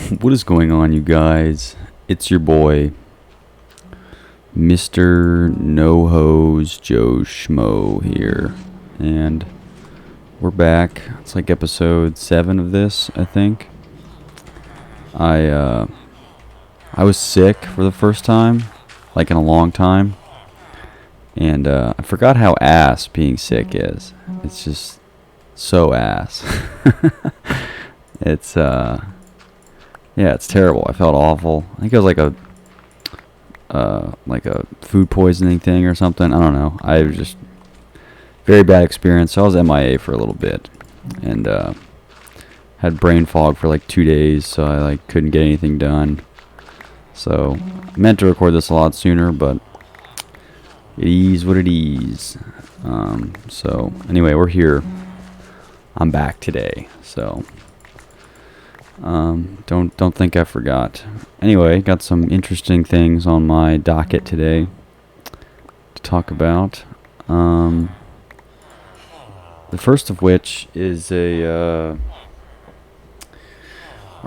What is going on, you guys? It's your boy, Mr. No Hose Joe Schmo here, and we're back. It's like episode 7 of this, I think. I was sick for the first time, like in a long time, and I forgot how ass being sick is. It's just so ass. It's Yeah, it's terrible. I felt awful. I think it was like a food poisoning thing or something. I don't know. I was just very bad experience. So I was MIA for a little bit, and had brain fog for like 2 days. So I like couldn't get anything done. So I meant to record this a lot sooner, but it is what it is. So anyway, we're here. I'm back today. So. Don't think I forgot. Anyway, got some interesting things on my docket today to talk about. The first of which is are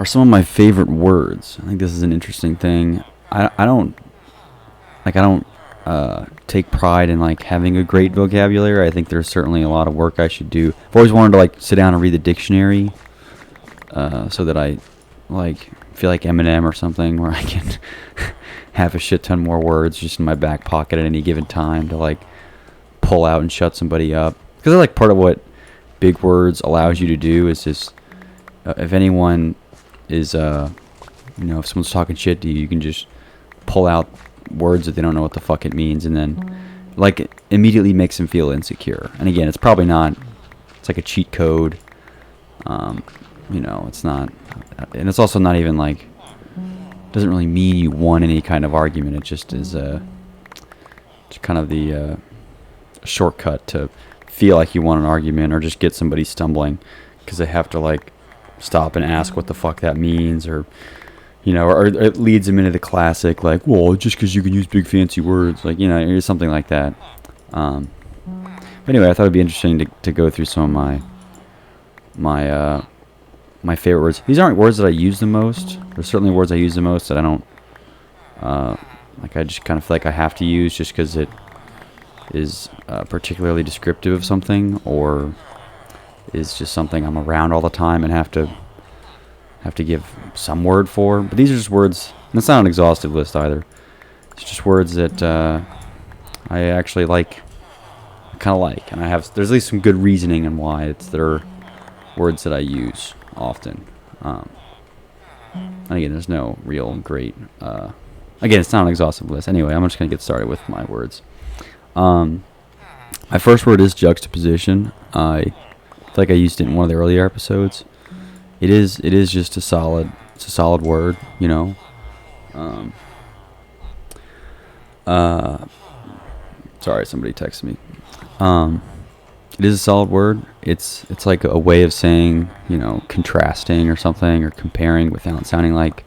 some of my favorite words. I think this is an interesting thing. I don't take pride in like having a great vocabulary. I think there's certainly a lot of work I should do. I've always wanted to like sit down and read the dictionary. So that I like feel like Eminem or something, where I can have a shit ton more words just in my back pocket at any given time to like pull out and shut somebody up. Because I like part of what big words allows you to do is just if anyone is if someone's talking shit to you, you can just pull out words that they don't know what the fuck it means, and then like it immediately makes them feel insecure. And again, it's probably not. It's like a cheat code. It's not, and it's also not even like, doesn't really mean you won any kind of argument. It just is just kind of the shortcut to feel like you won an argument, or just get somebody stumbling because they have to like stop and ask what the fuck that means, or or it leads them into the classic like, well, just because you can use big fancy words, like or something like that. But anyway, I thought it'd be interesting to go through some of my favorite words. These aren't words that I use the most. There's certainly words I use the most that I don't, I just kind of feel like I have to use just because it is particularly descriptive of something, or is just something I'm around all the time and have to give some word for. But these are just words, and it's not an exhaustive list either. It's just words that I actually like, kind of like, and there's at least some good reasoning on why they're words that I use often. And again, there's no real great again, it's not an exhaustive list. Anyway, I'm just going to get started with my words. My first word is juxtaposition. I feel like I used it in one of the earlier episodes. It is just a solid word, sorry, somebody texted me. It is a solid word. It's like a way of saying, contrasting or something, or comparing without sounding like,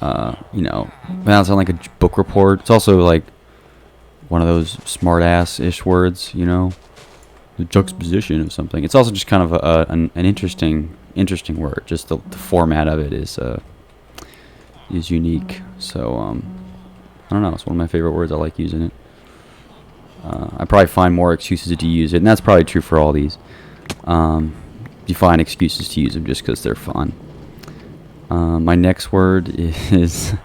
without sounding like a book report. It's also like one of those smart-ass-ish words, the juxtaposition of something. It's also just kind of an interesting word. Just the format of it is unique. So, I don't know. It's one of my favorite words. I like using it. I probably find more excuses to use it, and that's probably true for all these. You find excuses to use them just because they're fun. My next word is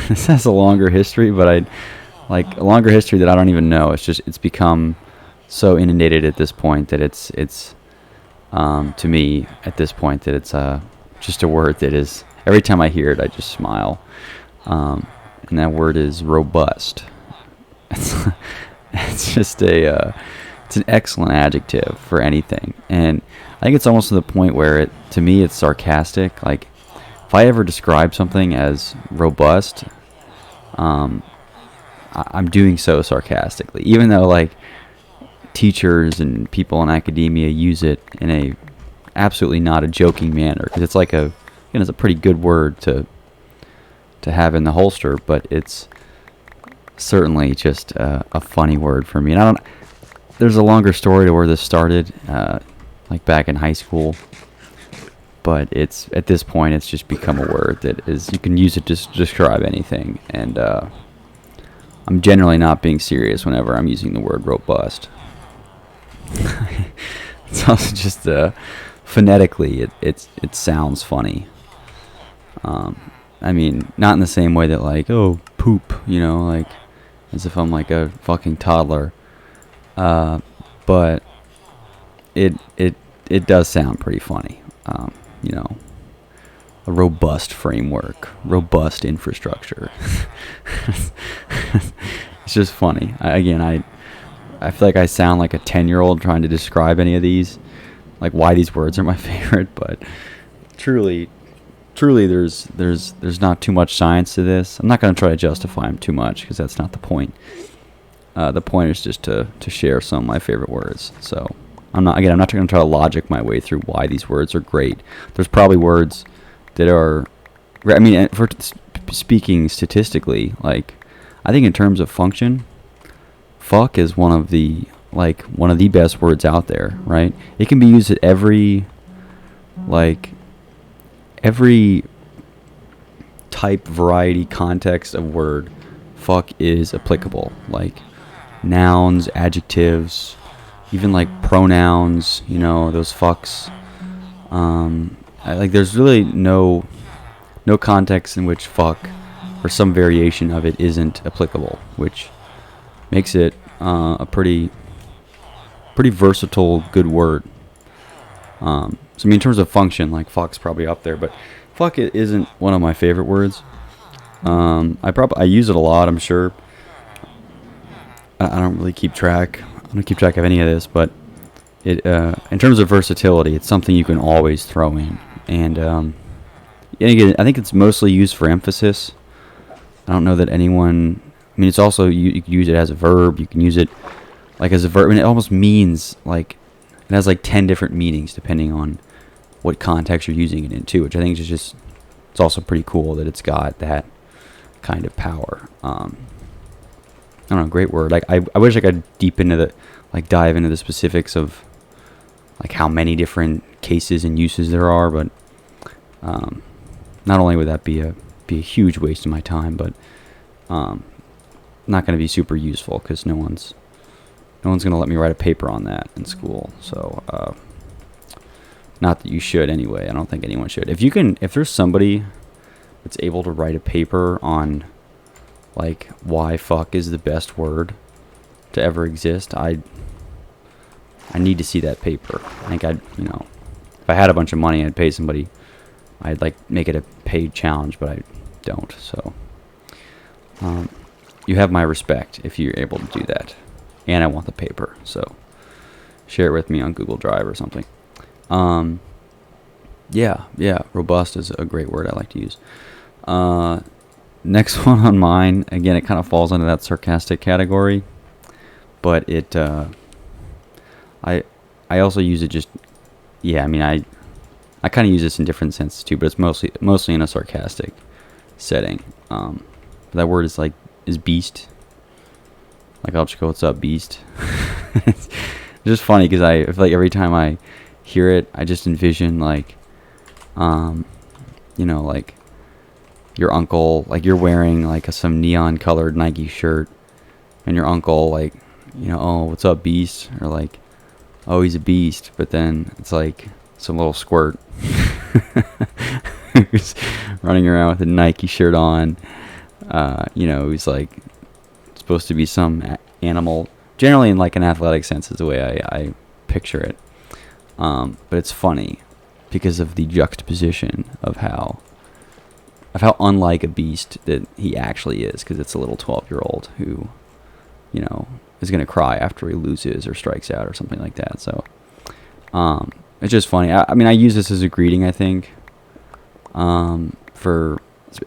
this has a longer history, but a longer history that I don't even know. It's become so inundated at this point that it's to me at this point that it's just a word that is, every time I hear it I just smile. And that word is robust. It's just it's an excellent adjective for anything, and I think it's almost to the point where to me it's sarcastic. Like if I ever describe something as robust, I'm doing so sarcastically, even though like teachers and people in academia use it in a absolutely not a joking manner, because it's like it's a pretty good word to have in the holster, but it's certainly just a funny word for me. And there's a longer story to where this started, like back in high school. but it's at this point it's just become a word that is you can use it to describe anything, and I'm generally not being serious whenever I'm using the word robust. It's also just phonetically it sounds funny. I mean, not in the same way that like, oh, poop, like as if I'm like a fucking toddler. But it does sound pretty funny. A robust framework, robust infrastructure. It's just funny. I feel like I sound like a 10-year-old trying to describe any of these, like why these words are my favorite. But truly, there's not too much science to this. I'm not going to try to justify them too much because that's not the point. The point is just to share some of my favorite words. So I'm not going to try to logic my way through why these words are great. There's probably words that are, I mean, for speaking statistically, like I think in terms of function, fuck is one of the best words out there, right? It can be used at every type, variety, context of word. Fuck is applicable. Like nouns, adjectives, even like pronouns, those fucks. There's really no context in which fuck or some variation of it isn't applicable, which makes it a pretty versatile, good word. So I mean, in terms of function, like fuck's probably up there, but fuck it isn't one of my favorite words. I use it a lot, I'm sure. I don't really keep track. I don't keep track of any of this, but it in terms of versatility, it's something you can always throw in. And again, I think it's mostly used for emphasis. I don't know that anyone. I mean, it's also you can use it as a verb. You can use it like as a verb, and it almost means like it has like 10 different meanings depending on what context you're using it in too, which I think is just it's also pretty cool that it's got that kind of power. I don't know, great word. Like I wish I could dive into the specifics of like how many different cases and uses there are, but not only would that be a huge waste of my time, but not going to be super useful because no one's going to let me write a paper on that in school. So not that you should anyway. I don't think anyone should. If there's somebody that's able to write a paper on like why fuck is the best word to ever exist, I need to see that paper. I think if I had a bunch of money, I'd pay somebody. I'd like make it a paid challenge, but I don't. So you have my respect if you're able to do that, and I want the paper. So share it with me on Google Drive or something. Yeah, robust is a great word I like to use. Next one on mine, again, it kind of falls under that sarcastic category, but it I also use it just, I mean, I kind of use this in different senses too, but it's mostly in a sarcastic setting. That word is beast. Like I'll just go, what's up, beast? It's just funny because I feel like every time I hear it, I just envision like your uncle, like you're wearing like some neon colored Nike shirt, and your uncle like, oh, what's up, beast? Or like, oh, he's a beast. But then it's like some little squirt who's running around with a Nike shirt on. He's like supposed to be some animal, generally in like an athletic sense is the way I picture it. But it's funny because of the juxtaposition of how unlike a beast that he actually is, because it's a little 12-year-old who, is going to cry after he loses or strikes out or something like that. So it's just funny. I mean, I use this as a greeting, I think.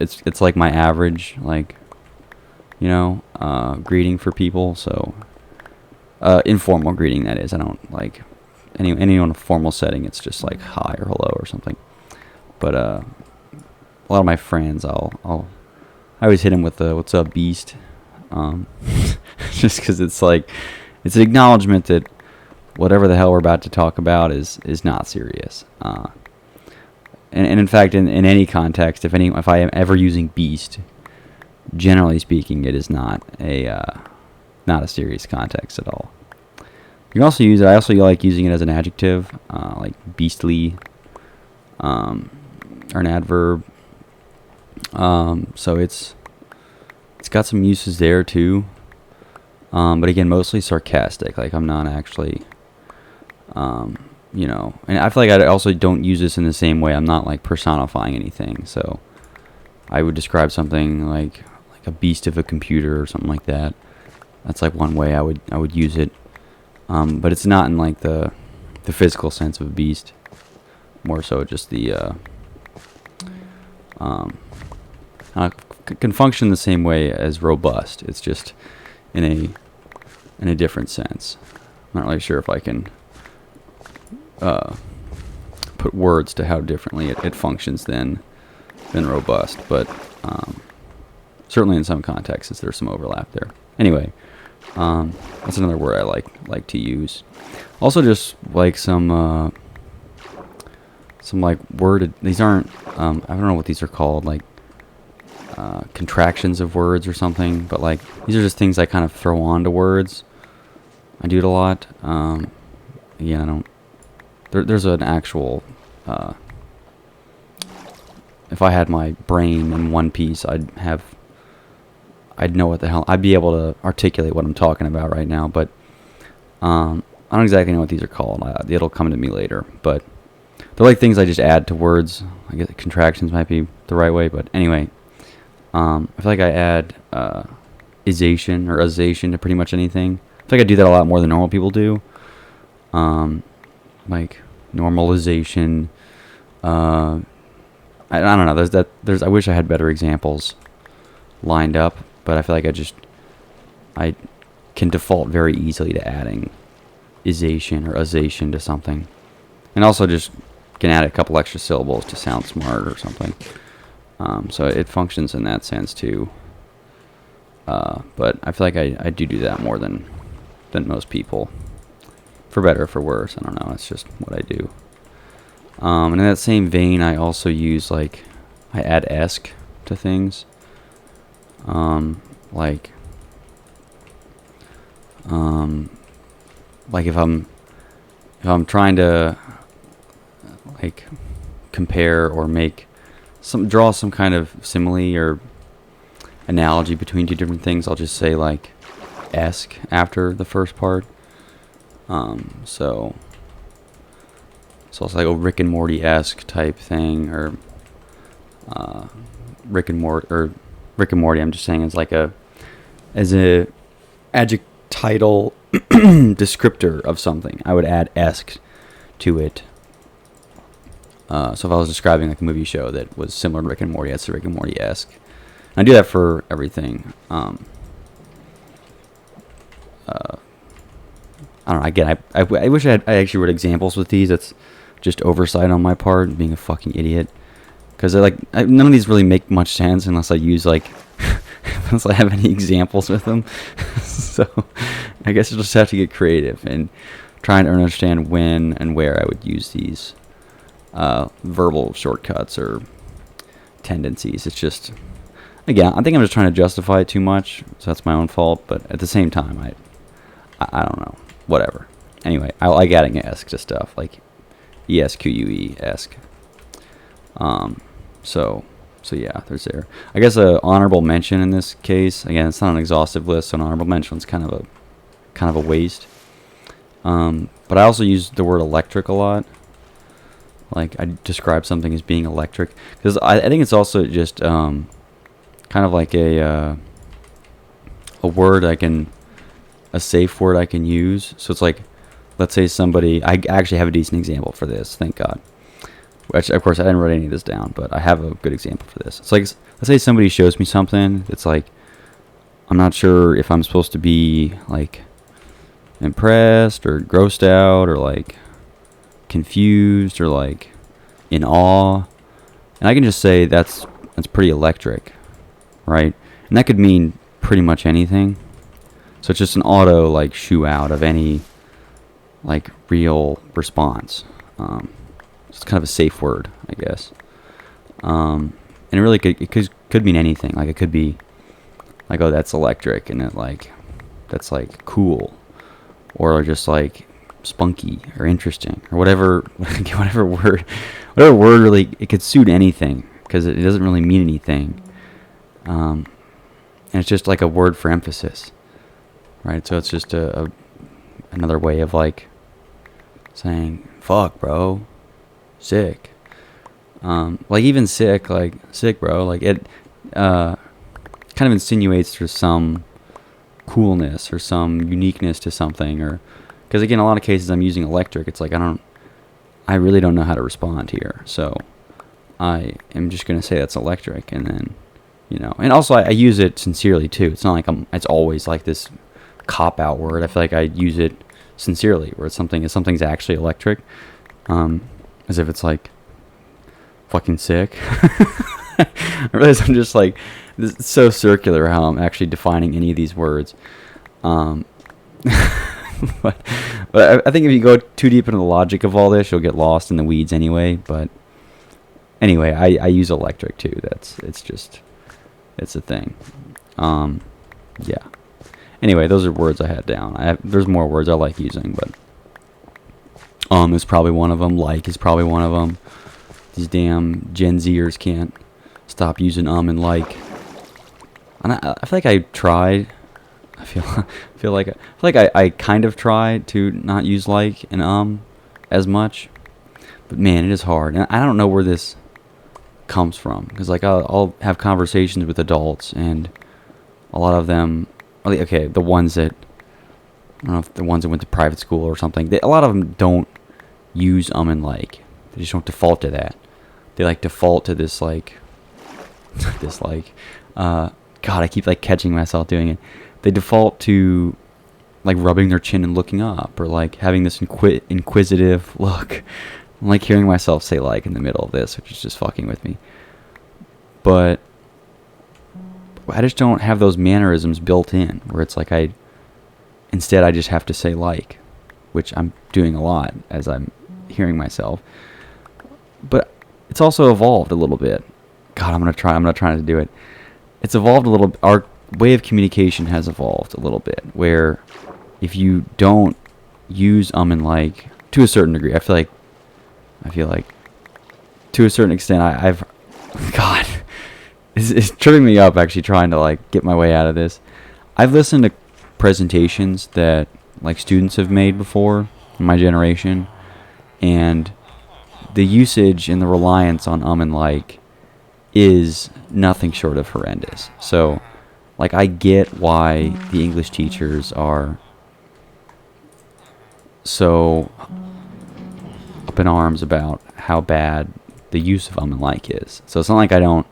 It's like my average, like, greeting for people. So informal greeting, that is. I don't like any in a formal setting. It's just like hi or hello or something. But a lot of my friends, I always hit them with the "What's up, beast?" Just because it's like it's an acknowledgement that whatever the hell we're about to talk about is not serious. and in fact, in any context, if I am ever using beast, generally speaking, it is not a serious context at all. You can also use it. I also like using it as an adjective, like beastly, or an adverb. So it's got some uses there too. But again, mostly sarcastic. Like I'm not actually, you know, and I feel like I also don't use this in the same way. I'm not like personifying anything. So I would describe something like a beast of a computer or something like that. That's like one way I would use it. But it's not in like the physical sense of a beast. More so just the can function the same way as robust. It's just in a different sense. I'm not really sure if I can put words to how differently it functions than robust, but certainly in some contexts there's some overlap there. Anyway, that's another word I like to use. Also, just like some like word. These aren't. I don't know what these are called. Like contractions of words or something. But like these are just things I kind of throw onto words. I do it a lot. Again, I don't. There's an actual. If I had my brain in one piece, I'd know what the hell. I'd be able to articulate what I'm talking about right now, but I don't exactly know what these are called. It'll come to me later, but they're like things I just add to words. I guess contractions might be the right way, but anyway, I feel like I add isation or azation to pretty much anything. I feel like I do that a lot more than normal people do. Like normalization. I don't know. I wish I had better examples lined up, but I feel like I can default very easily to adding isation or azation to something, and also just can add a couple extra syllables to sound smart or something. So it functions in that sense too. But I feel like I do that more than most people, for better or for worse. I don't know. It's just what I do. And in that same vein, I also use I add esque to things. Like if I'm trying to compare or draw some kind of simile or analogy between two different things, I'll just say esque after the first part. So it's like a Rick and Morty-esque type thing, or Rick and Morty. I'm just saying as a adjectival descriptor of something. I would add esque to it. So if I was describing a movie show that was similar to Rick and Morty, that's Rick and Morty-esque. I do that for everything. I don't know. Again, I wish I actually wrote examples with these. That's just oversight on my part, being a fucking idiot. Because none of these really make much sense unless I use unless I have any examples with them. So I guess I'll just have to get creative and try and understand when and where I would use these verbal shortcuts or tendencies. It's just, again, I think I'm just trying to justify it too much, so that's my own fault. But at the same time, I don't know. Whatever. Anyway, I like adding esque to stuff, like ESQUE-esque. So yeah, there's there. I guess a honorable mention in this case. Again, it's not an exhaustive list, so an honorable mention is kind of a waste. But I also use the word electric a lot. Like I describe something as being electric because I think it's also just kind of like a word a safe word I can use. So it's like, let's say I actually have a decent example for this, thank God. Which, of course, I didn't write any of this down, but I have a good example for this. It's like, let's say somebody shows me something. It's like, I'm not sure if I'm supposed to be, impressed or grossed out or, confused or, in awe. And I can just say that's pretty electric, right? And that could mean pretty much anything. So it's just an auto, shoo out of any, real response. It's kind of a safe word, I guess. And it really could mean anything. Like, it could be like, oh, that's electric, and it like, that's like cool, or just like spunky or interesting, or whatever. whatever word really, it could suit anything, because it doesn't really mean anything. And it's just like a word for emphasis, right? So it's just another way of like saying, fuck, bro, sick. Like, even sick, like, sick, bro, like, it kind of insinuates there's some coolness or some uniqueness to something, or, because again, a lot of cases I'm using electric, it's like, I really don't know how to respond here, so I am just going to say that's electric, and then, and also I use it sincerely too. It's not like it's always like this cop-out word. I feel like I use it sincerely, where it's something's actually electric, as if it's like fucking sick. I realize I'm just like, it's so circular how I'm actually defining any of these words. But I think if you go too deep into the logic of all this, you'll get lost in the weeds anyway. But anyway, I use electric too. It's a thing. Yeah. Anyway, those are words I had down. There's more words I like using, but is probably one of them. Like is probably one of them. These damn Gen Zers can't stop using and like. And I feel like I tried. I feel like I kind of tried to not use like and as much, but man, it is hard, and I don't know where this comes from, because like I'll have conversations with adults, and a lot of them, okay, the ones that, I don't know if the ones that went to private school or something, a lot of them don't use and like. They just don't default to that. They like default to this like, God, I keep like catching myself doing it. They default to like rubbing their chin and looking up, or like having this inquisitive look. I'm like hearing myself say like in the middle of this, which is just fucking with me. But I just don't have those mannerisms built in, where it's like instead I just have to say like, which I'm doing a lot as I'm hearing myself. But it's also evolved a little bit. God, I'm not trying to do it. It's evolved a little. Our way of communication has evolved a little bit, where if you don't use and like to a certain degree, I feel like to a certain extent, I've God, it's tripping me up actually trying to like get my way out of this. I've listened to presentations that like students have made before in my generation, and the usage and the reliance on and like is nothing short of horrendous. So like, I get why the English teachers are so up in arms about how bad the use of and like is. So it's not like I don't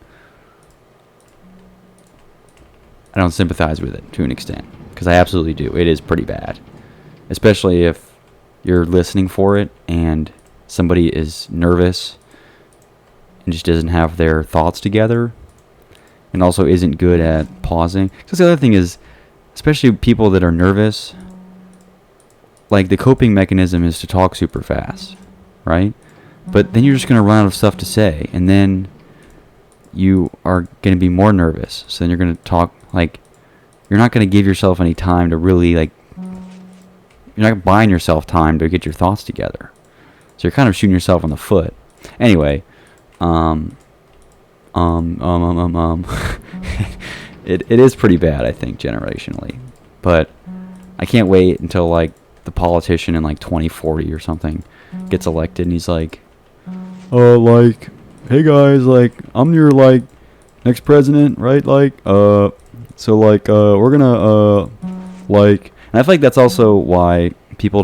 sympathize with it to an extent, because I absolutely do. It is pretty bad, especially if you're listening for it and somebody is nervous and just doesn't have their thoughts together, and also isn't good at pausing. Because the other thing is, especially people that are nervous, like the coping mechanism is to talk super fast, right? But then you're just going to run out of stuff to say, and then you are going to be more nervous. So then you're going to talk, like, you're not going to give yourself any time to really, like, you're not buying yourself time to get your thoughts together. So you're kind of shooting yourself in the foot. Anyway, it is pretty bad, I think, generationally. But I can't wait until like the politician in like 2040 or something gets elected, and he's like, like, hey guys, like, I'm your like next president, right? Like, so like, we're gonna like, and I feel like that's also why people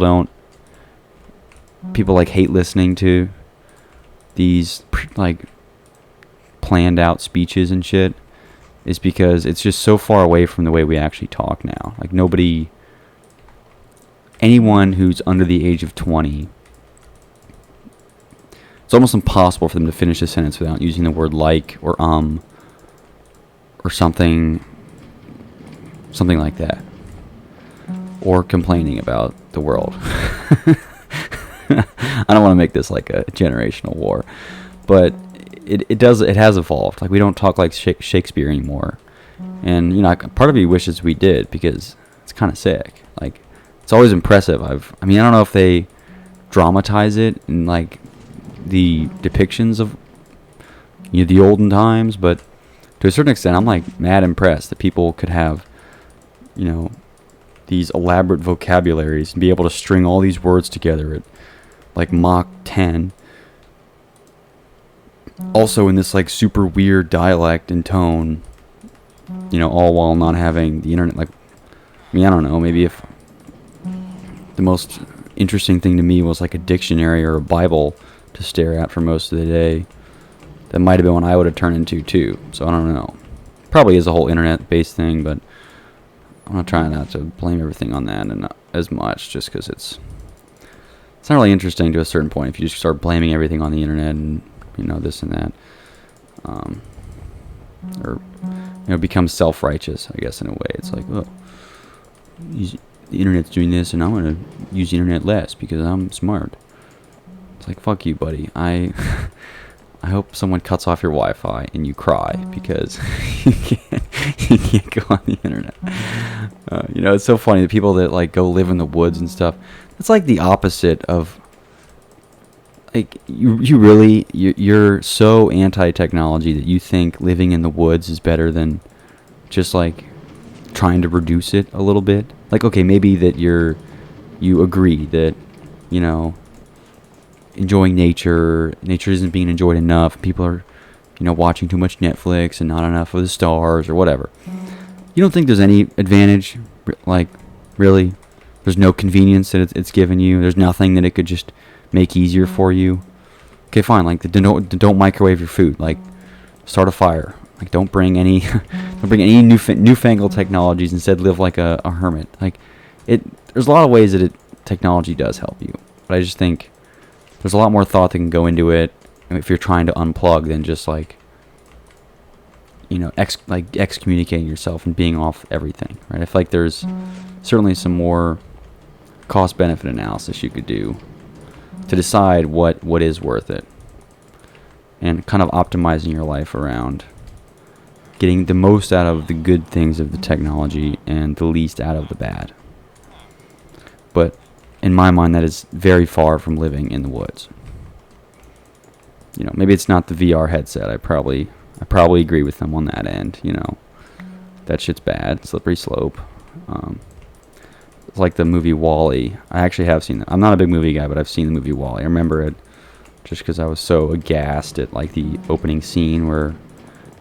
like hate listening to these like planned out speeches and shit, is because it's just so far away from the way we actually talk now. Like, anyone who's under the age of 20, it's almost impossible for them to finish a sentence without using the word like or something like that, or complaining about the world. I don't want to make this like a generational war, but it has evolved. Like, we don't talk like Shakespeare anymore, and you know, part of me wishes we did, because it's kind of sick. Like, it's always impressive. I mean, I don't know if they dramatize it in like the depictions of, you know, the olden times, but to a certain extent, I'm like mad impressed that people could have, you know, these elaborate vocabularies and be able to string all these words together at like Mach 10. Also in this like super weird dialect and tone, you know, all while not having the internet. Like, I mean, I don't know, maybe if the most interesting thing to me was like a dictionary or a Bible to stare at for most of the day, that might have been what I would have turned into too. So I don't know. Probably is a whole internet-based thing, but I'm not trying not to blame everything on that, and not as much, just because it's not really interesting to a certain point if you just start blaming everything on the internet and, you know, this and that, or, you know, become self-righteous, I guess, in a way. It's like, oh, the internet's doing this, and I'm gonna use the internet less because I'm smart. It's like, fuck you, buddy. I hope someone cuts off your Wi-Fi and you cry because you can't go on the internet. You know, it's so funny, the people that like go live in the woods and stuff. It's like the opposite of, like, you're so anti-technology that you think living in the woods is better than just like trying to reduce it a little bit. Like, okay, maybe that you agree that, you know, enjoying nature isn't being enjoyed enough. People are, you know, watching too much Netflix and not enough of the stars or whatever. You don't think there's any advantage, like, really? There's no convenience that it's given you. There's nothing that it could just make easier for you. Okay, fine. Like, don't microwave your food. Like, start a fire. Like, don't bring any newfangled technologies. Instead, live like a hermit. Like, there's a lot of ways that technology does help you, but I just think there's a lot more thought that can go into it if you're trying to unplug than just like, you know, excommunicating yourself and being off everything, right? I feel like there's certainly some more cost-benefit analysis you could do to decide what is worth it, and kind of optimizing your life around getting the most out of the good things of the technology and the least out of the bad. But in my mind, that is very far from living in the woods. You know, maybe it's not the VR headset. I probably agree with them on that end. You know, that shit's bad, slippery slope. It's like the movie WALL-E. I actually have seen it. I'm not a big movie guy, but I've seen the movie WALL-E. I remember it just because I was so aghast at like the opening scene where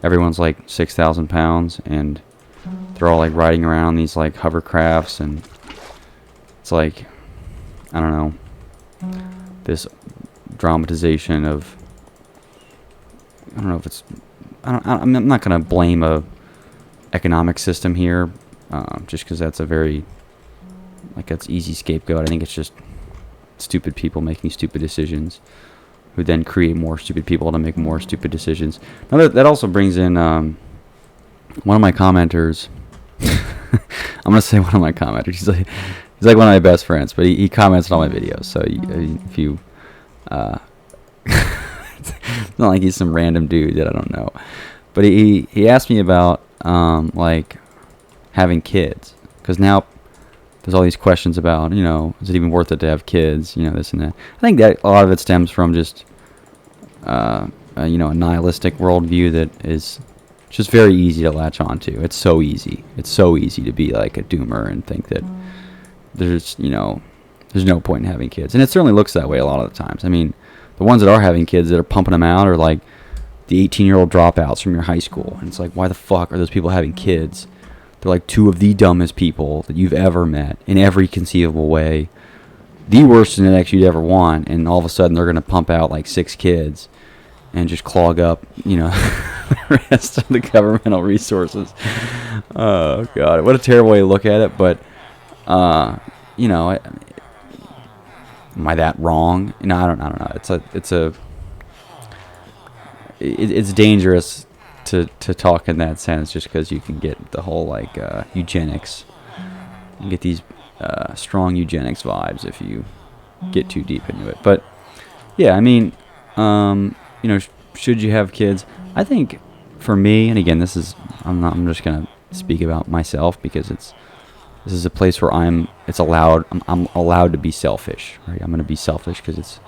everyone's like 6,000 pounds and they're all like riding around these like hovercrafts, and it's like, I don't know, this dramatization of, I don't know if it's, I'm not going to blame a economic system here, just because that's a very, like, that's easy scapegoat. I think it's just stupid people making stupid decisions who then create more stupid people to make more stupid decisions. Now that also brings in one of my commenters. I'm going to say one of my commenters. He's like one of my best friends, but he comments on all my videos. So if you, it's not like he's some random dude that I don't know. But he asked me about like having kids, because now there's all these questions about, you know, is it even worth it to have kids? You know, this and that. I think that a lot of it stems from just you know, a nihilistic worldview that is just very easy to latch onto. It's so easy. It's so easy to be like a doomer and think that there's, you know, there's no point in having kids. And it certainly looks that way a lot of the times. I mean, the ones that are having kids that are pumping them out are like the 18-year-old dropouts from your high school. And it's like, why the fuck are those people having kids? They're like two of the dumbest people that you've ever met in every conceivable way. The worst genetics you'd ever want. And all of a sudden they're going to pump out like 6 kids and just clog up, you know, the rest of the governmental resources. Oh, God. What a terrible way to look at it. But, you know, am I that wrong? You know, I don't know. It's dangerous to talk in that sense, just because you can get the whole like eugenics. You get these strong eugenics vibes if you get too deep into it. But yeah, I mean, you know, should you have kids? I think for me, and again, I'm just gonna speak about myself because this is a place where I'm allowed to be selfish, right? I'm gonna be selfish because it's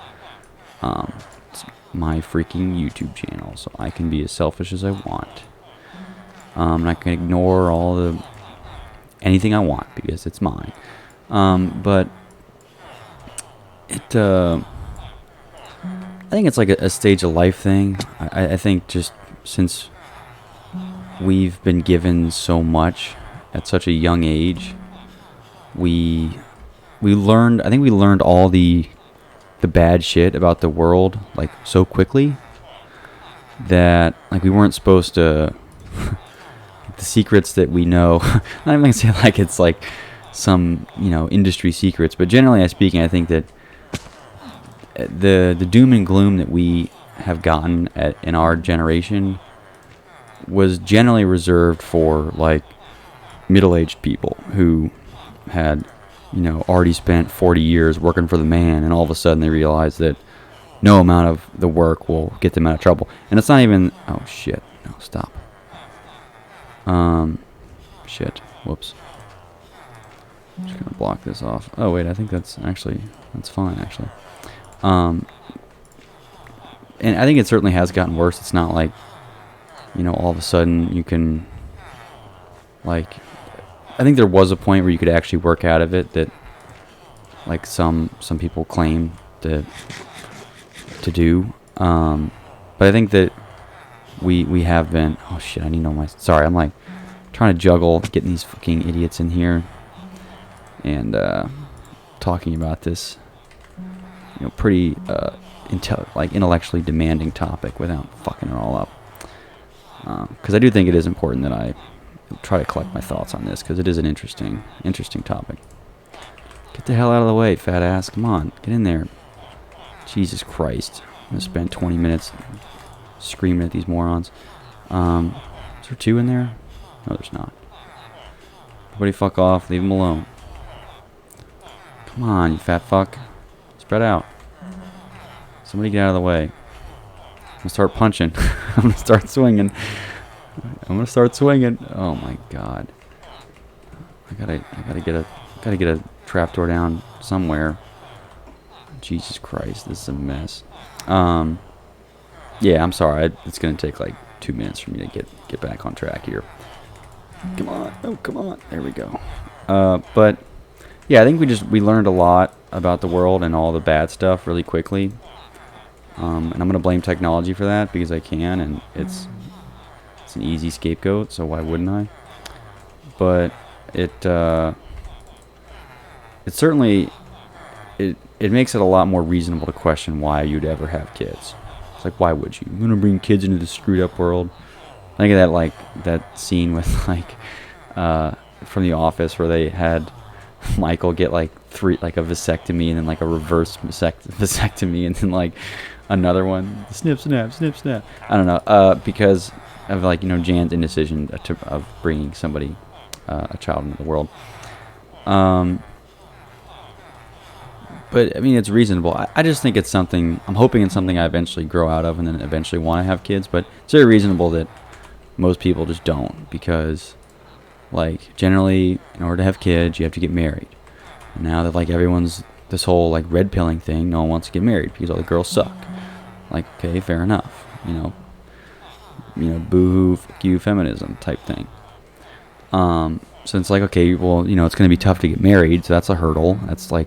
my freaking YouTube channel, so I can be as selfish as I want. I can ignore anything I want because it's mine. But I think it's like a stage of life thing. I think just since we've been given so much at such a young age, we learned. I think we learned all the bad shit about the world like so quickly that like we weren't supposed to. The secrets that we know. I'm not even gonna say like it's like some industry secrets, but generally speaking, I think that the doom and gloom that we have gotten in our generation was generally reserved for like middle-aged people who had already spent 40 years working for the man, and all of a sudden they realize that no amount of the work will get them out of trouble. And it's not even oh shit, no, stop. Shit, whoops. I'm just gonna block this off. Oh wait, I think that's fine actually. And I think it certainly has gotten worse. It's not like, all of a sudden you can, like, I think there was a point where you could actually work out of it that, like, some people claim to do. But I think that we have been, oh shit, I need to know sorry, I'm like trying to juggle getting these fucking idiots in here and talking about this pretty intellectually demanding topic without fucking it all up, because I do think it is important that I try to collect my thoughts on this, because it is an interesting topic. Get the hell out of the way, fat ass. Come on, get in there. Jesus Christ, I'm gonna spend 20 minutes screaming at these morons. Is there two in there? No, there's not. Everybody fuck off. Leave them alone. Come on, you fat fuck. Spread out. Somebody get out of the way. I'm gonna start punching. I'm gonna start swinging. Oh my god. I gotta get a trapdoor down somewhere. Jesus Christ, this is a mess. Yeah, I'm sorry. It's gonna take like 2 minutes for me to get back on track here. Come on. Oh, come on. There we go. But yeah, I think we learned a lot about the world and all the bad stuff really quickly. And I'm gonna blame technology for that because I can, and it's an easy scapegoat, so why wouldn't I? But it certainly it makes it a lot more reasonable to question why you'd ever have kids. It's like, why would you? You're gonna bring kids into this screwed up world. I think of that scene with from The Office where they had Michael get like a vasectomy and then like a reverse vasectomy and then like another one, snip snap. I don't know, because of Jan's indecision of bringing somebody, a child into the world. But I mean, it's reasonable. I just think it's something. I'm hoping it's something I eventually grow out of and then eventually want to have kids. But it's very reasonable that most people just don't, because generally in order to have kids you have to get married. And now that everyone's this whole red pilling thing, no one wants to get married because all the girls suck. Okay, fair enough. Boo-hoo, fuck you, feminism type thing. So it's okay, well, it's going to be tough to get married, so that's a hurdle. That's a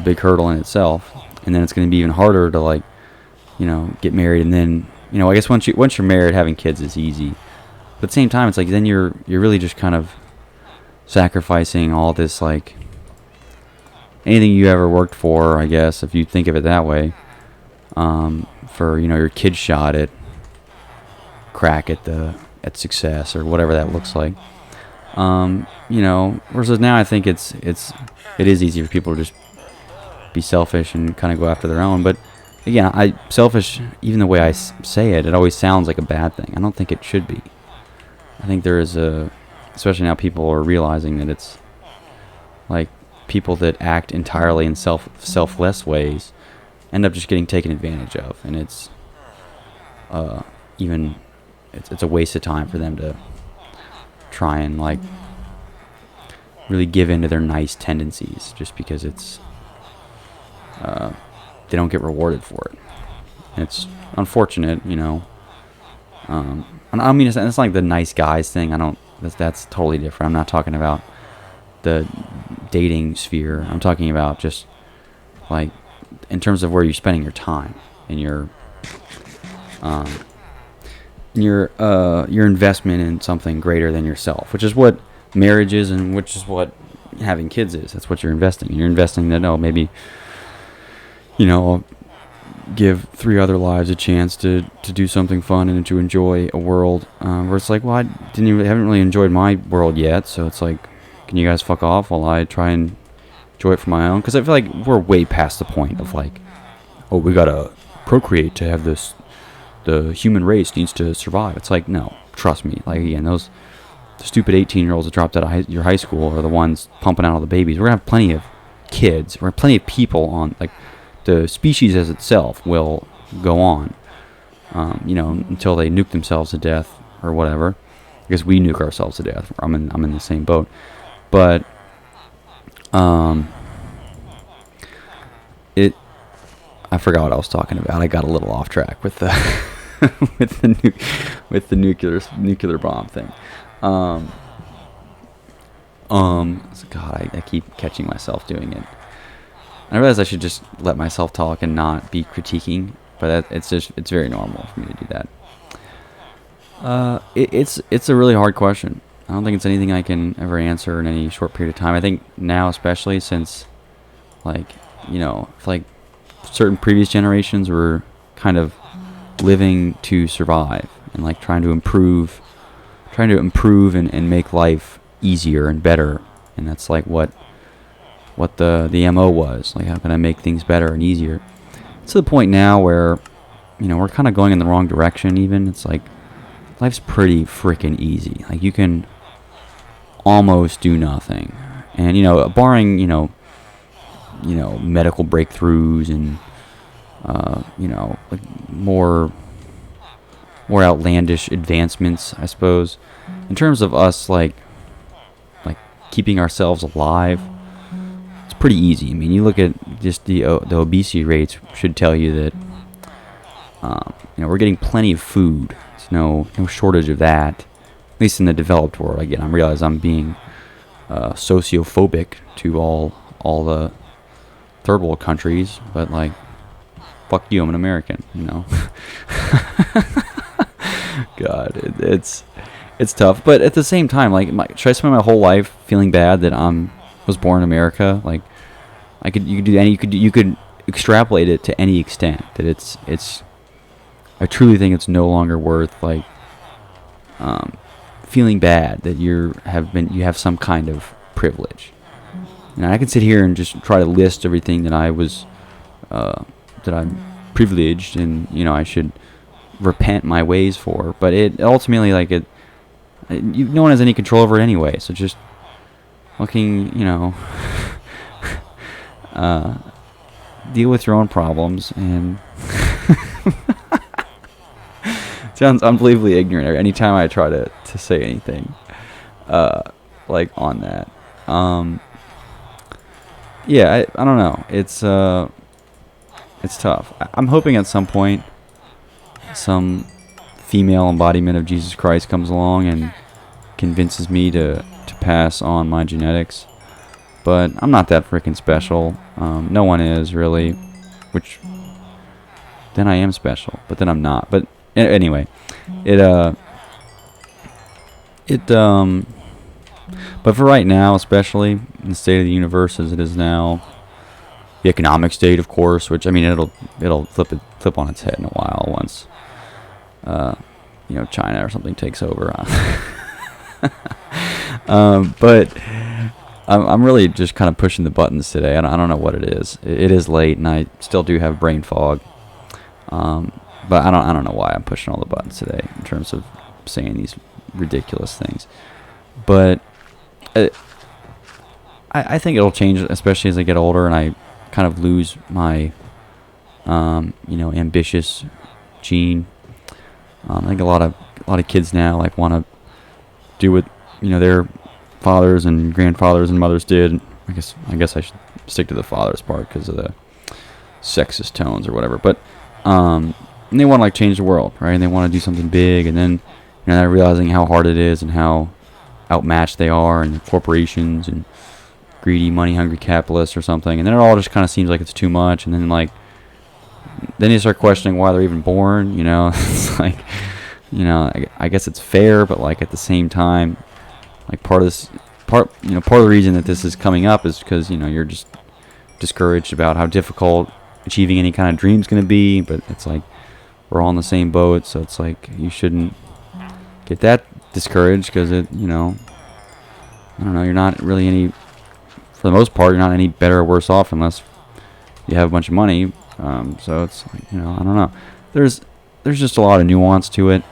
big hurdle in itself. And then it's going to be even harder to get married, and then I guess once you're married, having kids is easy. But at the same time, it's then you're really just kind of sacrificing all this anything you ever worked for, I guess, if you think of it that way, for your kid's shot at crack at success or whatever that looks like. Versus now I think it is easy for people to just be selfish and kind of go after their own. But again, selfish, even the way I say it always sounds like a bad thing. I don't think it should be. I think there is especially now people are realizing that it's people that act entirely in selfless ways end up just getting taken advantage of, and it's even it's a waste of time for them to try and like really give in to their nice tendencies just because it's they don't get rewarded for it. And it's unfortunate, you know. And I mean, it's like the nice guys thing. That's totally different. I'm not talking about the dating sphere. I'm talking about just like in terms of where you're spending your time and your investment in something greater than yourself, which is what marriage is, and which is what having kids is. That's what you're investing. You're investing that, oh, maybe, you know, I'll give 3 other lives a chance to do something fun and to enjoy a world where it's like, well, I haven't really enjoyed my world yet, so it's like, can you guys fuck off while I try and enjoy it for my own? Because I feel like we're way past the point of like, oh, we gotta procreate to have this. The human race needs to survive. It's like, no, trust me. Like, again, those stupid 18-year-olds that dropped out of your high school are the ones pumping out all the babies. We're gonna have plenty of kids. We're gonna have plenty of people on. Like, the species as itself will go on, you know, until they nuke themselves to death or whatever. I guess we nuke ourselves to death. I'm in the same boat. But I forgot what I was talking about. I got a little off track with the with the nuclear bomb thing. God, I keep catching myself doing it. I realize I should just let myself talk and not be critiquing, but it's very normal for me to do that. It's a really hard question. I don't think it's anything I can ever answer in any short period of time. I think now, especially since, like, you know, like certain previous generations were kind of living to survive and like trying to improve and make life easier and better, and that's like what the MO was. Like, how can I make things better and easier? It's to the point now where, you know, we're kind of going in the wrong direction even. It's like, life's pretty freaking easy. Like, you can almost do nothing. And, you know, barring, you know, medical breakthroughs and, you know, like more outlandish advancements, I suppose. In terms of us, like keeping ourselves alive, it's pretty easy. I mean, you look at just the obesity rates should tell you that, you know, we're getting plenty of food. There's no shortage of that, at least in the developed world. Again, I realize I'm being sociophobic to all the third world countries, but like, fuck you, I'm an American, you know. God, it's tough, but at the same time, like, should I spend my whole life feeling bad that was born in America? Like, you could extrapolate it to any extent that it's. I truly think it's no longer worth like feeling bad that you have some kind of privilege. And I can sit here and just try to list everything that that I'm privileged and, you know, I should repent my ways for. But it ultimately, like, no one has any control over it anyway. So just looking, you know, deal with your own problems and. Sounds unbelievably ignorant anytime I try to say anything like on that. Yeah, I don't know. It's tough. I'm hoping at some point some female embodiment of Jesus Christ comes along and convinces me to pass on my genetics. But I'm not that freaking special. No one is really, which then I am special, but then I'm not. But anyway, but for right now, especially in the state of the universe as it is now, the economic state, of course, which, I mean, it'll flip on its head in a while once, you know, China or something takes over. But I'm really just kind of pushing the buttons today. I don't know what it is. It is late, and I still do have brain fog. But I don't know why I'm pushing all the buttons today in terms of saying these ridiculous things. But I think it'll change, especially as I get older and I kind of lose my, you know, ambitious gene. I think a lot of kids now like want to do what their fathers and grandfathers and mothers did. I guess I should stick to the fathers part because of the sexist tones or whatever. But and they want to like change the world, right? And they want to do something big, and then they're realizing how hard it is and how outmatched they are, and corporations and greedy, money-hungry capitalists or something. And then it all just kind of seems like it's too much. And then then you start questioning why they're even born. It's like, I guess it's fair, but like at the same time, like part of the reason that this is coming up is because you're just discouraged about how difficult achieving any kind of dream is going to be. But it's like we're all in the same boat, so it's like you shouldn't get that discouraged because I don't know, you're not really any, for the most part, you're not any better or worse off unless you have a bunch of money. So it's like, I don't know. There's just a lot of nuance to it.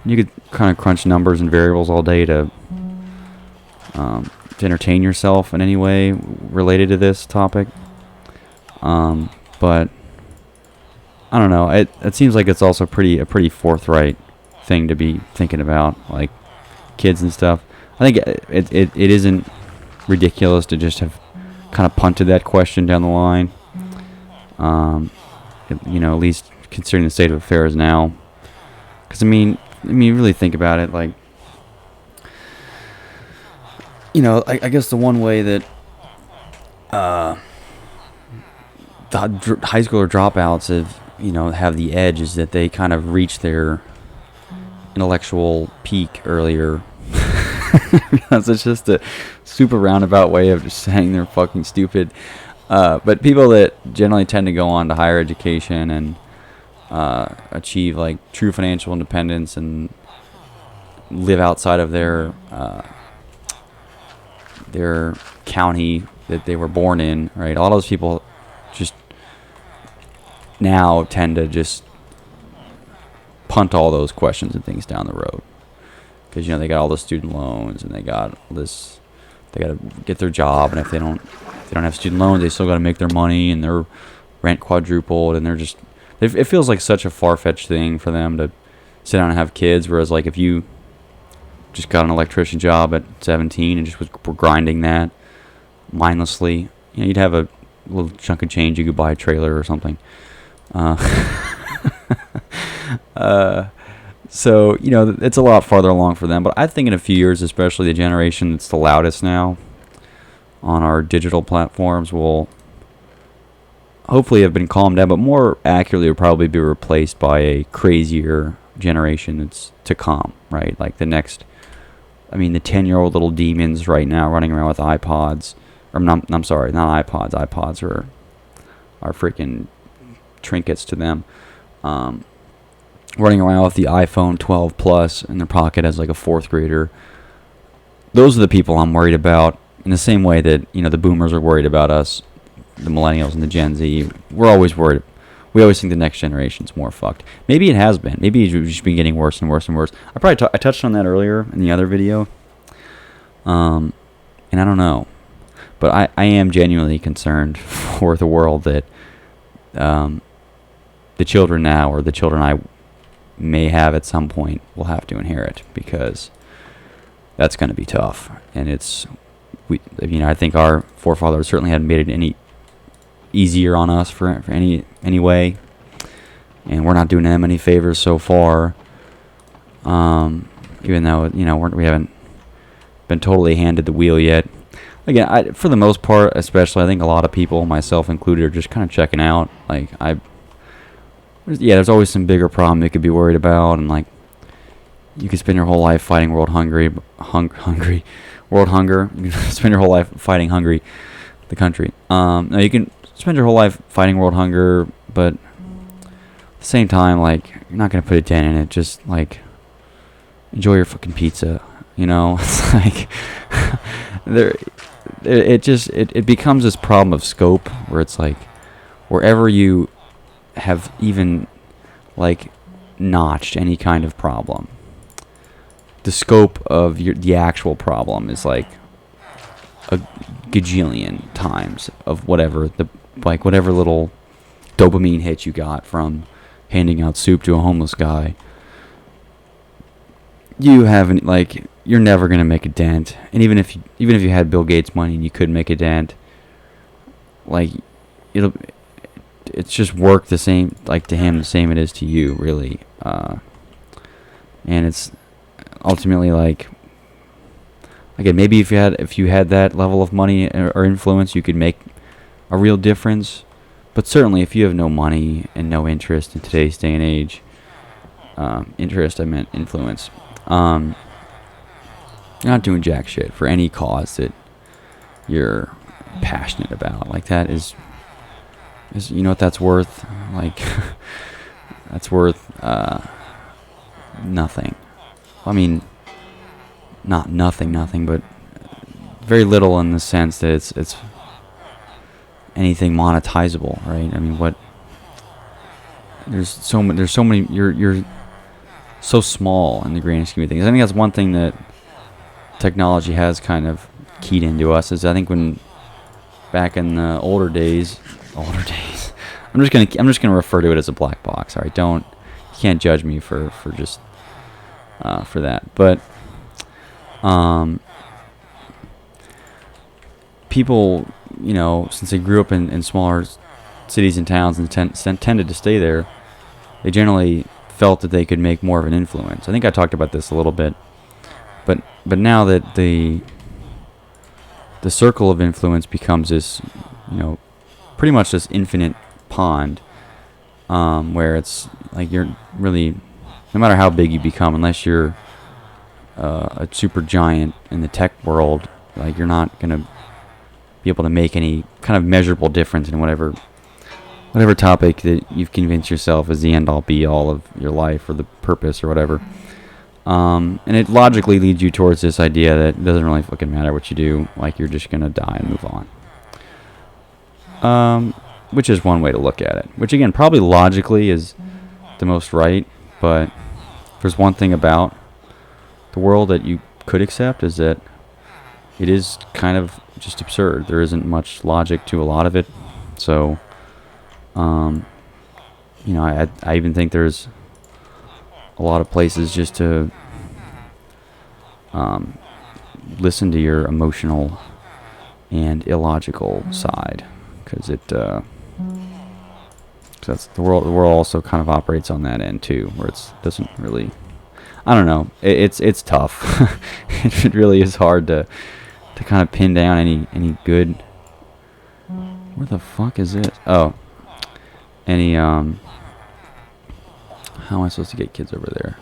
You could kind of crunch numbers and variables all day to entertain yourself in any way related to this topic. But I don't know. It seems like it's also a pretty forthright thing to be thinking about, like kids and stuff. I think it isn't ridiculous to just have kind of punted that question down the line. At least considering the state of affairs now. Because I mean, really think about it. Like, I guess the one way that the high schooler dropouts have the edge is that they kind of reach their intellectual peak earlier. It's just a super roundabout way of just saying they're fucking stupid. But people that generally tend to go on to higher education and achieve like true financial independence and live outside of their county that they were born in, right? A lot of those people just now tend to just punt all those questions and things down the road because they got all the student loans and they got all this. They got to get their job, and if they don't have student loans, they still got to make their money, and their rent quadrupled, and they're just. It feels like such a far-fetched thing for them to sit down and have kids. Whereas, like, if you just got an electrician job at 17 and just were grinding that mindlessly, you'd have a little chunk of change. You could buy a trailer or something. So, it's a lot farther along for them. But I think in a few years, especially the generation that's the loudest now on our digital platforms will hopefully have been calmed down, but more accurately will probably be replaced by a crazier generation that's to come, right? Like the 10-year-old little demons right now running around with iPods. I'm sorry, not iPods. iPods are freaking trinkets to them. Running around with the iPhone 12 Plus in their pocket as like a fourth grader. Those are the people I'm worried about. In the same way that the boomers are worried about us, the millennials and the Gen Z. We're always worried. We always think the next generation's more fucked. Maybe it has been. Maybe it's just been getting worse and worse and worse. I touched on that earlier in the other video. And I don't know, but I am genuinely concerned for the world that the children now, or the children I may have at some point, will have to inherit, because that's going to be tough. And I think our forefathers certainly hadn't made it any easier on us for any way, and we're not doing them any favors so far. Even though we haven't been totally handed the wheel yet. Again, for the most part, especially, I think a lot of people, myself included, are just kind of checking out. Like there's always some bigger problem you could be worried about, and like you could spend your whole life fighting world hunger. You can spend your whole life fighting hungry, the country. No, you can spend your whole life fighting world hunger, but at the same time, like, you're not gonna put a dent in it. Just like enjoy your fucking pizza. It's like it becomes this problem of scope where it's like wherever you have even like notched any kind of problem, the scope of the actual problem is like a gajillion times of whatever little dopamine hit you got from handing out soup to a homeless guy you haven't, like, you're never gonna make a dent. And even if you had Bill Gates money and you could make a dent, like, it's just work the same, like, to him the same it is to you, really. And it's ultimately like, again, maybe if you had that level of money or influence, you could make a real difference. But certainly, if you have no money and no interest in today's day and age, interest, I meant influence, you're not doing jack shit for any cause that you're passionate about. Like, that is you know what that's worth? Like, that's worth nothing. I mean, not nothing, but very little in the sense that it's anything monetizable, right? I mean, there's so many. You're so small in the grand scheme of things. I think that's one thing that technology has kind of keyed into us. Is, I think, when back in the older days, I'm just gonna refer to it as a black box. All right, you can't judge me for just for that. But people, since they grew up in smaller cities and towns and tended to stay there, they generally felt that they could make more of an influence. I think I talked about this a little bit, but now that the circle of influence becomes this, pretty much this infinite pond, where it's like you're really, no matter how big you become, unless you're a super giant in the tech world, like, you're not gonna be able to make any kind of measurable difference in whatever topic that you've convinced yourself is the end-all be-all of your life or the purpose or whatever. And it logically leads you towards this idea that it doesn't really fucking matter what you do, like, you're just gonna die and move on. Which is one way to look at it. Which, again, probably logically is the most right, but there's one thing about the world that you could accept, is that it is kind of just absurd. There isn't much logic to a lot of it. So, I even think there's a lot of places just to listen to your emotional and illogical side, because that's the world. The world also kind of operates on that end too, where it doesn't really. I don't know. It's tough. It really is hard to kind of pin down any good. Where the fuck is it? Oh, any How am I supposed to get kids over there?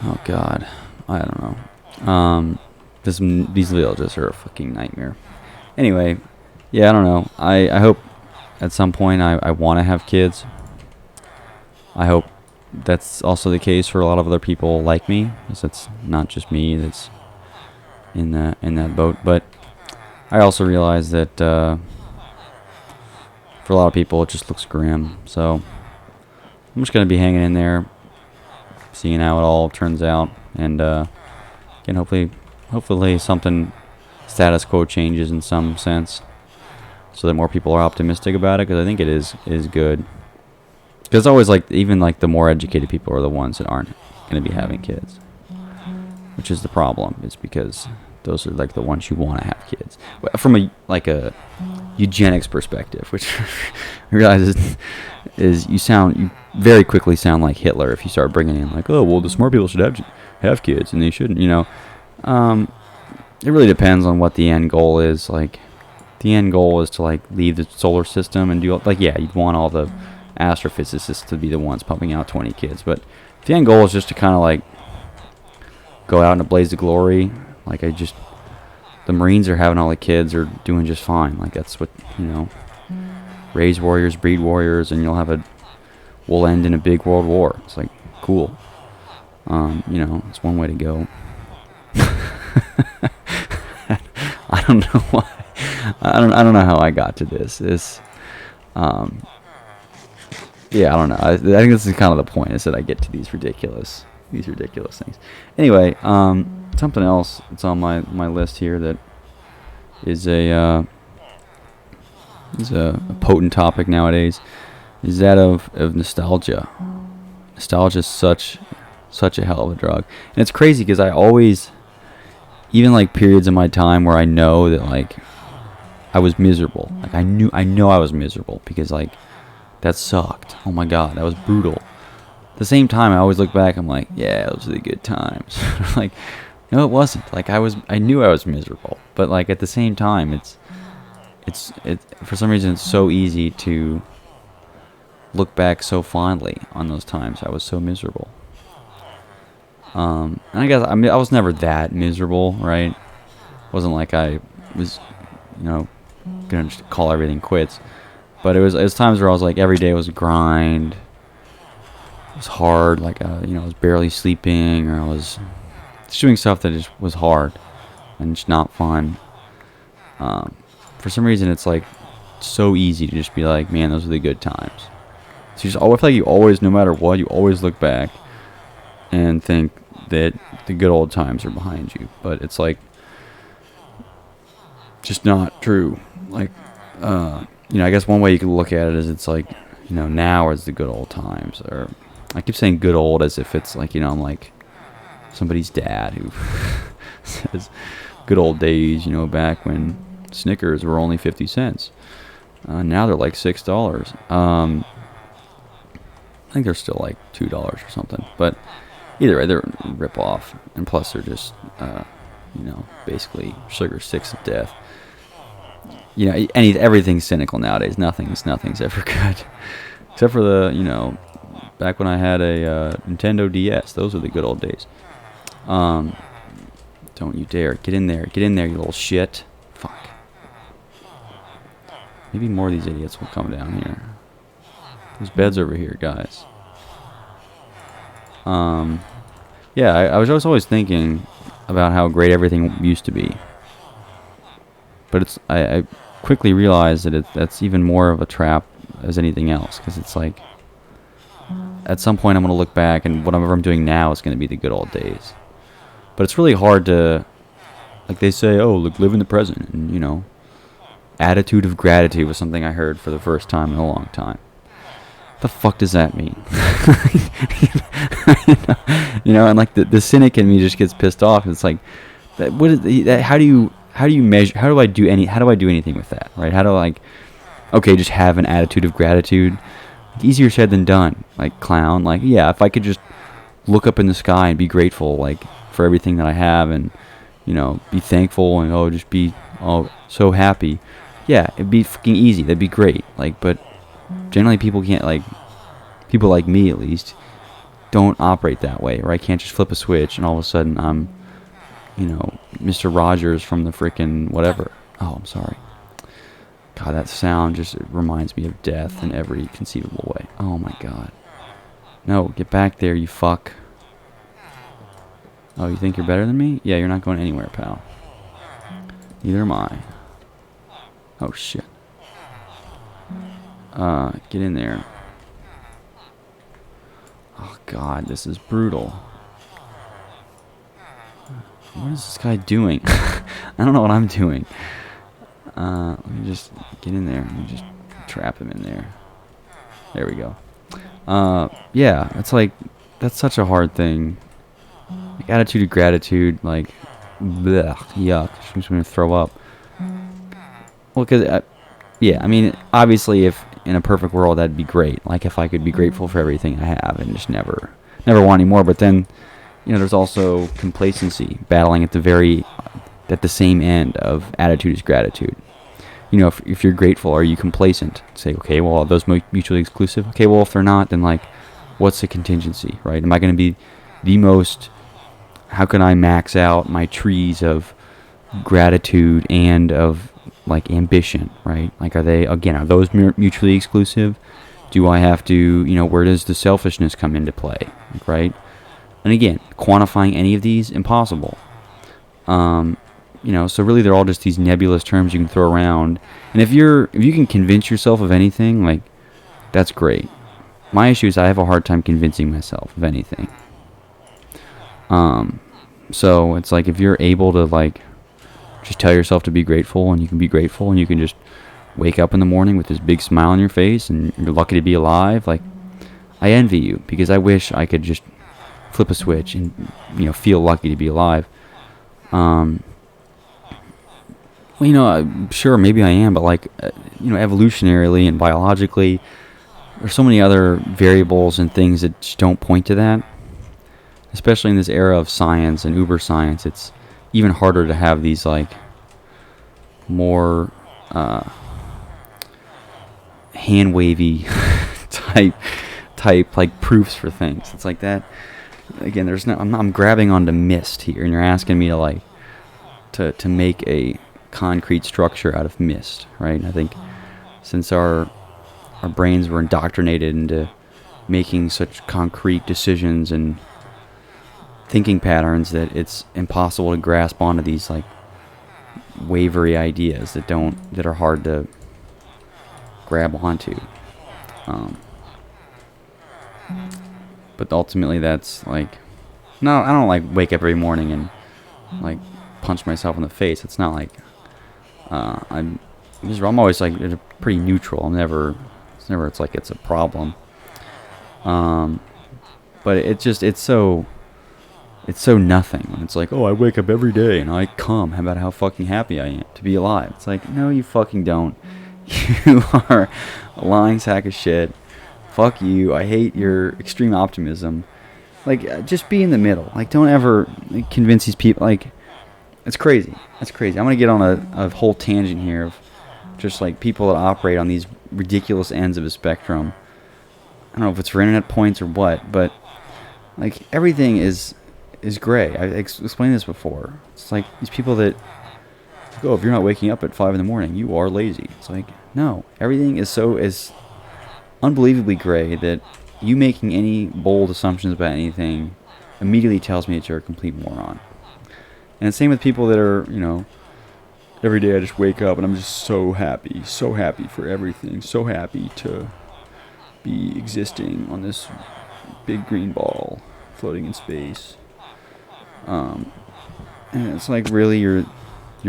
Oh God, I don't know. These villages are a fucking nightmare. Anyway, yeah, I don't know. I hope at some point I want to have kids. I hope that's also the case for a lot of other people like me, because it's not just me that's in that boat. But I also realize that for a lot of people it just looks grim. So I'm just gonna be hanging in there, seeing how it all turns out, and again, hopefully something status quo changes in some sense, so that more people are optimistic about it. Because I think it is good. Because it's always like, even like the more educated people are the ones that aren't going to be having kids, which is the problem. It's because those are like the ones you want to have kids from a eugenics perspective, which I realize is you very quickly sound like Hitler if you start bringing in like, oh well, the smart people should have kids and they shouldn't. It really depends on what the end goal is. Like, the end goal is to like leave the solar system and do like, yeah, you'd want all the astrophysicists to be the ones pumping out 20 kids, but if the end goal is just to kind of like go out in a blaze of glory, like, the Marines are having all the kids, are doing just fine. Like, that's what, raise warriors, breed warriors, and we'll end in a big world war. It's like, cool. It's one way to go. I don't know why. I don't know how I got to this. Yeah, I don't know. I think this is kind of the point, is that I get to these ridiculous things. Anyway, something else that's on my list here that is a potent topic nowadays is that of nostalgia. Nostalgia is such such a hell of a drug. And it's crazy because I always, even like periods in my time where I know that like I was miserable. Like I know I was miserable because like that sucked. Oh my god, that was brutal. At the same time, I always look back, I'm like, yeah, those are the good times. Like, no, it wasn't. Like I knew I was miserable. But like at the same time, it's for some reason it's so easy to look back so fondly on those times I was so miserable. And I guess I was never that miserable, right? It wasn't like I was, gonna just call everything quits. But it was times where I was like, every day was a grind. It was hard, like I was barely sleeping, or I was just doing stuff that just was hard and just not fun. For some reason, it's like so easy to just be like, man, those are the good times. So I feel like you always, no matter what, you always look back and think that the good old times are behind you. But it's like just not true. Like, I guess one way you could look at it is it's like, now is the good old times. Or I keep saying good old as if it's like, I'm like somebody's dad who says good old days, back when Snickers were only 50 cents. Now they're like $6. I think they're still like $2 or something. But either way, they're a rip-off. And plus they're just, basically sugar sticks of death. Everything's cynical nowadays. Nothing's ever good. Except for the, back when I had a Nintendo DS. Those were the good old days. Don't you dare. Get in there, you little shit. Fuck. Maybe more of these idiots will come down here. There's beds over here, guys. I was always thinking about how great everything used to be. But I quickly realized that that's even more of a trap as anything else. Because it's like, at some point I'm going to look back and whatever I'm doing now is going to be the good old days. But it's really hard to, like they say, live in the present. And, attitude of gratitude was something I heard for the first time in a long time. What the fuck does that mean? And like the cynic in me just gets pissed off. It's like, what is that? How do you measure? How do I do anything with that? Right? How do just have an attitude of gratitude? Easier said than done. Like clown. Like, yeah, if I could just look up in the sky and be grateful, like for everything that I have, and be thankful, and just be so happy. Yeah, it'd be fucking easy. That'd be great. Like, but generally people can't, like, people like me at least don't operate that way, or I can't just flip a switch and all of a sudden I'm, Mr. Rogers from the frickin' whatever. Oh, I'm sorry. God, that sound just reminds me of death in every conceivable way. Oh my god. No, get back there, you fuck. Oh, you think you're better than me? Yeah, you're not going anywhere, pal. Neither am I. Oh, shit. Get in there. Oh, God, this is brutal. What is this guy doing? I don't know what I'm doing. Let me just get in there. Let me just trap him in there. There we go. Yeah, it's like, that's such a hard thing. Like, attitude of gratitude, like, blech, yuck. I'm just going to throw up. Well, because, obviously, if in a perfect world, that'd be great. Like, if I could be grateful for everything I have and just never want any more. But then, there's also complacency, battling at the same end of attitude is gratitude. If you're grateful, are you complacent? Say, okay, well, are those mutually exclusive? Okay, well, if they're not, then, like, what's the contingency, right? Am I going to be the most, how can I max out my trees of gratitude and of, like, ambition, right? Like, are those mutually exclusive? Do I have to, where does the selfishness come into play, right? And again, quantifying any of these, impossible. So really they're all just these nebulous terms you can throw around. And if you can convince yourself of anything, like, that's great. My issue is I have a hard time convincing myself of anything. So it's like, if you're able to, like, just tell yourself to be grateful, and you can be grateful, and you can just wake up in the morning with this big smile on your face, and you're lucky to be alive, like, I envy you, because I wish I could just flip a switch and, you know, feel lucky to be alive. Well, you know, sure, maybe I am, but like, you know, evolutionarily and biologically, there's so many other variables and things that just don't point to that. Especially in this era of science and uber science, it's even harder to have these like more hand wavy type like proofs for things. It's like that. Again, there's no. I'm grabbing onto mist here, and you're asking me to like to make a concrete structure out of mist, right? I think since our brains were indoctrinated into making such concrete decisions and thinking patterns that it's impossible to grasp onto these like wavery ideas that are hard to grab onto. But ultimately, that's like, no, I don't like wake up every morning and like punch myself in the face. It's not like I'm always like pretty neutral. It's like it's a problem. But it's so nothing when it's like, oh, I wake up every day and I come about how fucking happy I am to be alive. It's like, no, you fucking don't. You are a lying sack of shit. Fuck you. I hate your extreme optimism. Like, just be in the middle. Like, don't ever convince these people. Like, it's crazy. That's crazy. I'm going to get on a whole tangent here of just, like, people that operate on these ridiculous ends of a spectrum. I don't know if it's for internet points or what, but, like, everything is gray. I explained this before. It's like these people that, oh, if you're not waking up at 5 in the morning, you are lazy. It's like, no. Everything is unbelievably gray that you making any bold assumptions about anything immediately tells me that you're a complete moron. And the same with people that are, you know, every day I just wake up and I'm just so happy for everything, so happy to be existing on this big green ball floating in space. And it's like, really, you're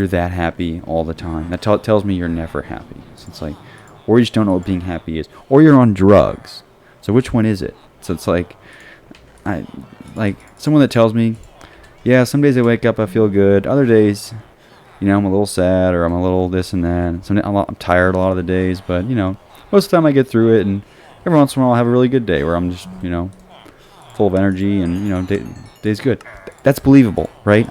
that happy all the time. That tells me you're never happy. So it's like, or you just don't know what being happy is, or you're on drugs. So which one is it? So it's like, someone that tells me, yeah, some days I wake up, I feel good. Other days, you know, I'm a little sad, or I'm a little this and that. I'm tired a lot of the days, but, you know, most of the time I get through it, and every once in a while I'll have a really good day where I'm just, you know, full of energy, and, you know, day's good. That's believable, right?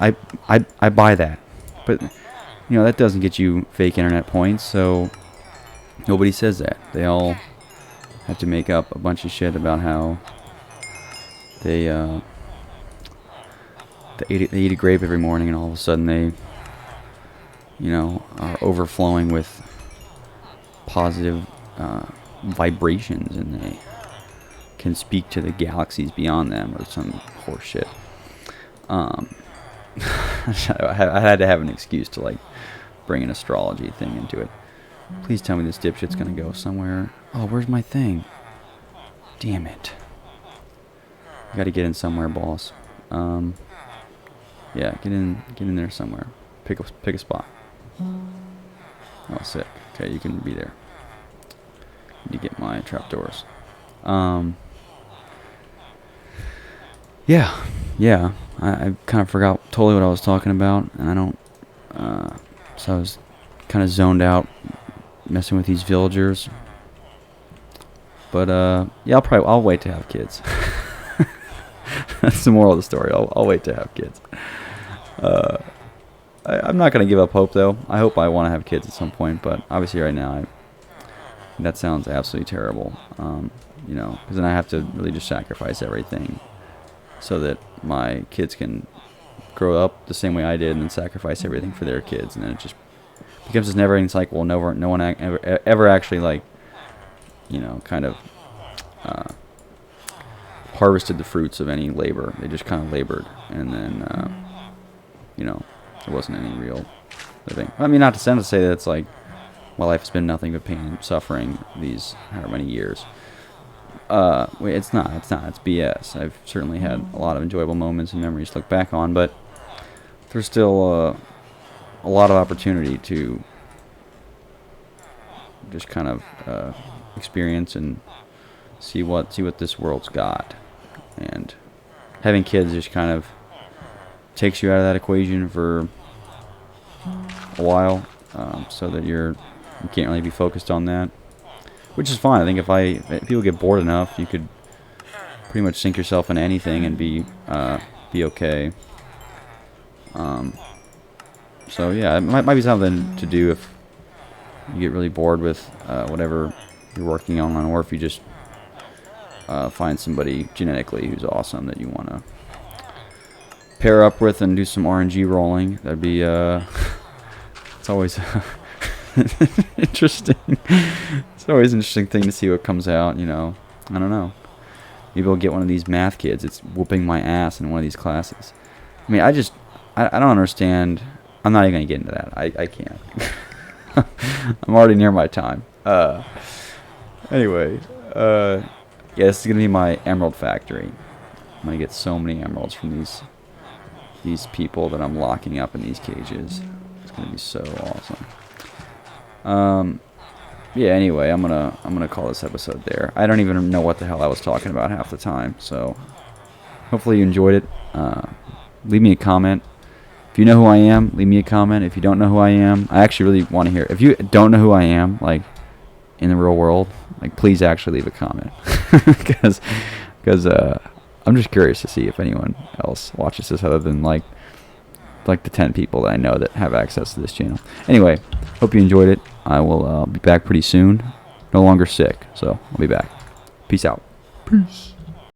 I buy that. But, you know, that doesn't get you fake internet points, so nobody says that. They all have to make up a bunch of shit about how they eat a grape every morning, and all of a sudden they, you know, are overflowing with positive vibrations, and they can speak to the galaxies beyond them, or some horse shit. I had to have an excuse to like bring an astrology thing into it. Please tell me this dipshit's gonna go somewhere. Oh, where's my thing? Damn it. I gotta get in somewhere, boss. Yeah, get in there somewhere. Pick a spot. Oh, sick. Okay, you can be there. Need to get my trapdoors. Yeah. I kind of forgot totally what I was talking about, and I don't. So I was kind of zoned out, messing with these villagers. But yeah, I'll wait to have kids. That's the moral of the story. I'll wait to have kids. I'm not gonna give up hope, though. I hope I want to have kids at some point, but obviously right now, that sounds absolutely terrible. You know, because then I have to really just sacrifice everything so that my kids can grow up the same way I did, and then sacrifice everything for their kids, and then it just becomes this never-ending cycle. No one ever actually, like, you know, kind of harvested the fruits of any labor. They just kind of labored, and then you know, there wasn't any real living. I mean, not to say that it's like my life has been nothing but pain and suffering these however many years. It's not. It's BS. I've certainly had a lot of enjoyable moments and memories to look back on, but there's still a lot of opportunity to just kind of experience and see what this world's got, and having kids just kind of takes you out of that equation for a while, so that you can't really be focused on that, which is fine. I think if people get bored enough, you could pretty much sink yourself into anything and be okay. So yeah, it might be something to do if you get really bored with whatever you're working on, or if you just find somebody genetically who's awesome that you want to pair up with and do some RNG rolling. That'd be it's always interesting. It's always an interesting thing to see what comes out, you know. I don't know. Maybe I'll get one of these math kids. It's whooping my ass in one of these classes. I mean, I don't understand. I'm not even going to get into that. I can't. I'm already near my time. Anyway, yeah, this is going to be my emerald factory. I'm going to get so many emeralds from these people that I'm locking up in these cages. It's going to be so awesome. Yeah, anyway, I'm gonna call this episode there. I don't even know what the hell I was talking about half the time, so hopefully you enjoyed it. Leave me a comment. If you know who I am, leave me a comment. If you don't know who I am, I actually really want to hear. If you don't know who I am, like in the real world, like please actually leave a comment, because I'm just curious to see if anyone else watches this other than like the 10 people that I know that have access to this channel. Anyway, hope you enjoyed it. I will be back pretty soon. No longer sick, so I'll be back. Peace out. Peace.